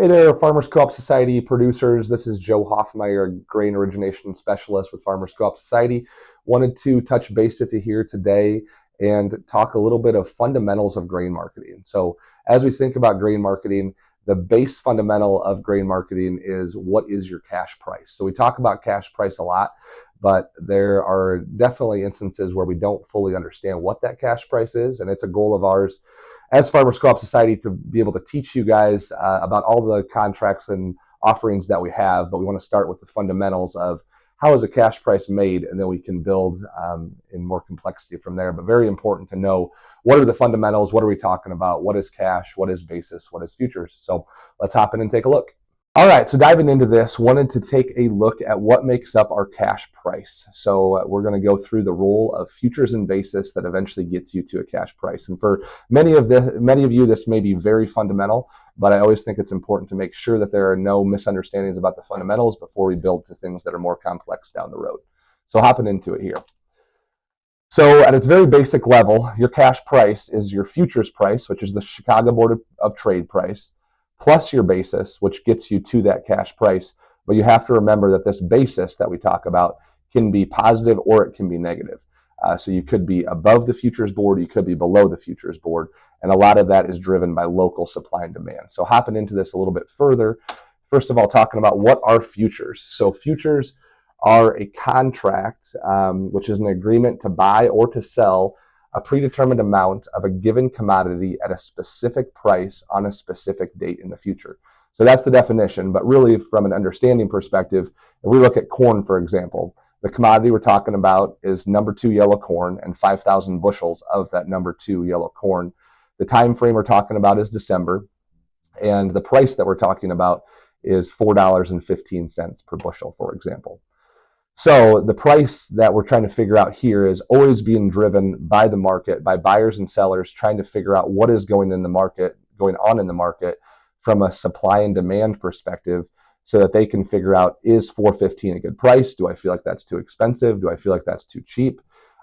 Hey there, Farmers Co-op Society producers. This is Joe Hoffmeyer, grain origination specialist with Farmers Co-op Society. Wanted to touch base with you here today and talk a little bit of fundamentals of grain marketing. So as we think about grain marketing, the base fundamental of grain marketing is what is your cash price. So we talk about cash price a lot, but there are definitely instances where we don't fully understand what that cash price is, and it's a goal of ours as Farmers Co-op Society to be able to teach you guys about all the contracts and offerings that we have, but we want to start with the fundamentals of how is a cash price made, and then we can build in more complexity from there. But very important to know what are the fundamentals, what are we talking about, what is cash, what is basis, what is futures. So let's hop in and take a look. All right, so diving into this, wanted to take a look at what makes up our cash price. So we're going to go through the role of futures and basis that eventually gets you to a cash price. And for many of you, this may be very fundamental, but I always think it's important to make sure that there are no misunderstandings about the fundamentals before we build to things that are more complex down the road. So hopping into it here. So at its very basic level, your cash price is your futures price, which is the Chicago Board of Trade price, plus your basis, which gets you to that cash price. But you have to remember that this basis that we talk about can be positive or it can be negative. So you could be above the futures board, you could be below the futures board, and a lot of that is driven by local supply and demand. So hopping into this a little bit further, first of all, talking about what are futures. So futures are a contract, which is an agreement to buy or to sell a predetermined amount of a given commodity at a specific price on a specific date in the future. So that's the definition, but really from an understanding perspective, if we look at corn, for example, the commodity we're talking about is number 2 yellow corn and 5,000 bushels of that number 2 yellow corn. The time frame we're talking about is December, and the price that we're talking about is $4.15 per bushel, for example. So the price that we're trying to figure out here is always being driven by the market, by buyers and sellers trying to figure out what is going on in the market from a supply and demand perspective, so that they can figure out, is $4.15 a good price? Do I feel like that's too expensive? Do I feel like that's too cheap?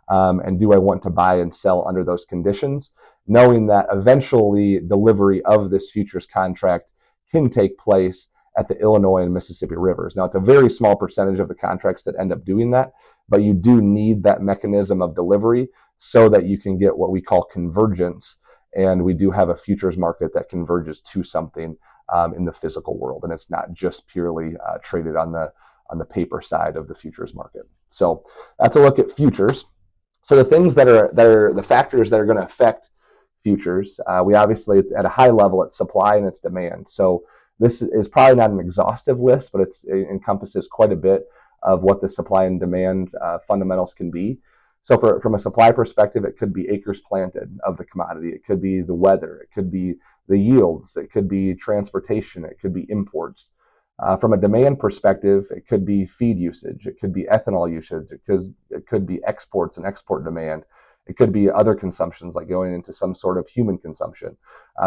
And do I want to buy and sell under those conditions? Knowing that eventually delivery of this futures contract can take place at the Illinois and Mississippi rivers. Now, it's a very small percentage of the contracts that end up doing that, but you do need that mechanism of delivery so that you can get what we call convergence. And we do have a futures market that converges to something in the physical world, and it's not just purely traded on the paper side of the futures market. So that's a look at futures. So the things that are the factors that are going to affect futures, we obviously, it's at a high level, it's supply and it's demand. So this is probably not an exhaustive list, but it encompasses quite a bit of what the supply and demand fundamentals can be. So from a supply perspective, it could be acres planted of the commodity. It could be the weather. It could be the yields. It could be transportation. It could be imports. From a demand perspective, it could be feed usage. It could be ethanol usage. It could be exports and export demand. It could be other consumptions, like going into some sort of human consumption.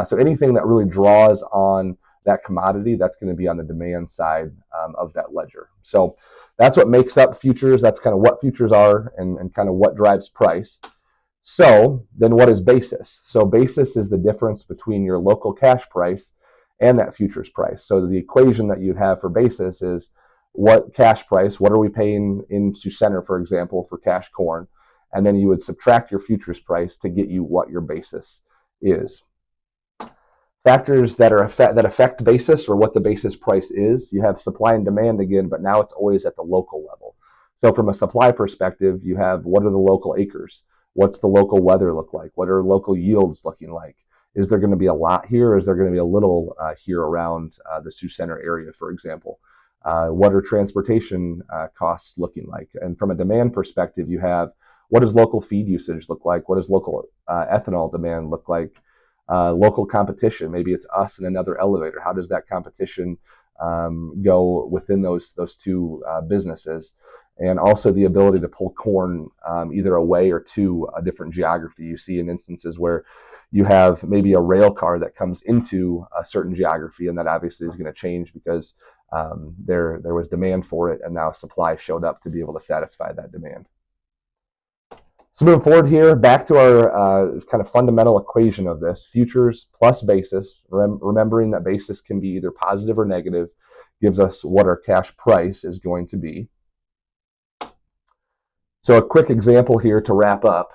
So anything that really draws on that commodity, that's going to be on the demand side of that ledger. So that's what makes up futures. That's kind of what futures are and kind of what drives price. So then what is basis? So basis is the difference between your local cash price and that futures price. So the equation that you'd have for basis is what cash price, what are we paying in Sioux Center, for example, for cash corn? And then you would subtract your futures price to get you what your basis is. Factors that affect basis, or what the basis price is, you have supply and demand again, but now it's always at the local level. So from a supply perspective, you have, what are the local acres? What's the local weather look like? What are local yields looking like? Is there going to be a lot here, or is there going to be a little here around the Sioux Center area, for example? What are transportation costs looking like? And from a demand perspective, you have, what does local feed usage look like? What does local ethanol demand look like? Local competition, maybe it's us and another elevator. How does that competition go within those two businesses? And also the ability to pull corn either away or to a different geography. You see in instances where you have maybe a rail car that comes into a certain geography, and that obviously is going to change because there was demand for it, and now supply showed up to be able to satisfy that demand. So moving forward here, back to our kind of fundamental equation of this, futures plus basis, remembering that basis can be either positive or negative, gives us what our cash price is going to be. So a quick example here to wrap up.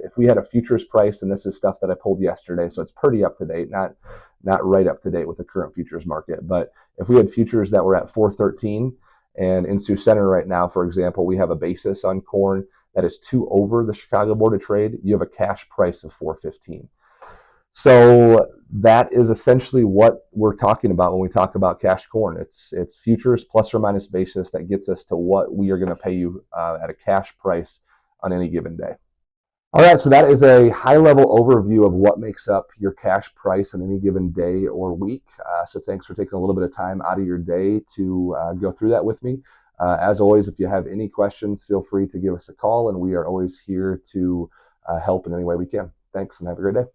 If we had a futures price, and this is stuff that I pulled yesterday, so it's pretty up to date, not right up to date with the current futures market, but if we had futures that were at 413, and in Sioux Center right now, for example, we have a basis on corn that is 2 over the Chicago Board of Trade, you have a cash price of 415. So that is essentially what we're talking about when we talk about cash corn. It's futures plus or minus basis that gets us to what we are going to pay you at a cash price on any given day. All right, so that is a high-level overview of what makes up your cash price on any given day or week. So thanks for taking a little bit of time out of your day to go through that with me. As always, if you have any questions, feel free to give us a call, and we are always here to help in any way we can. Thanks, and have a great day.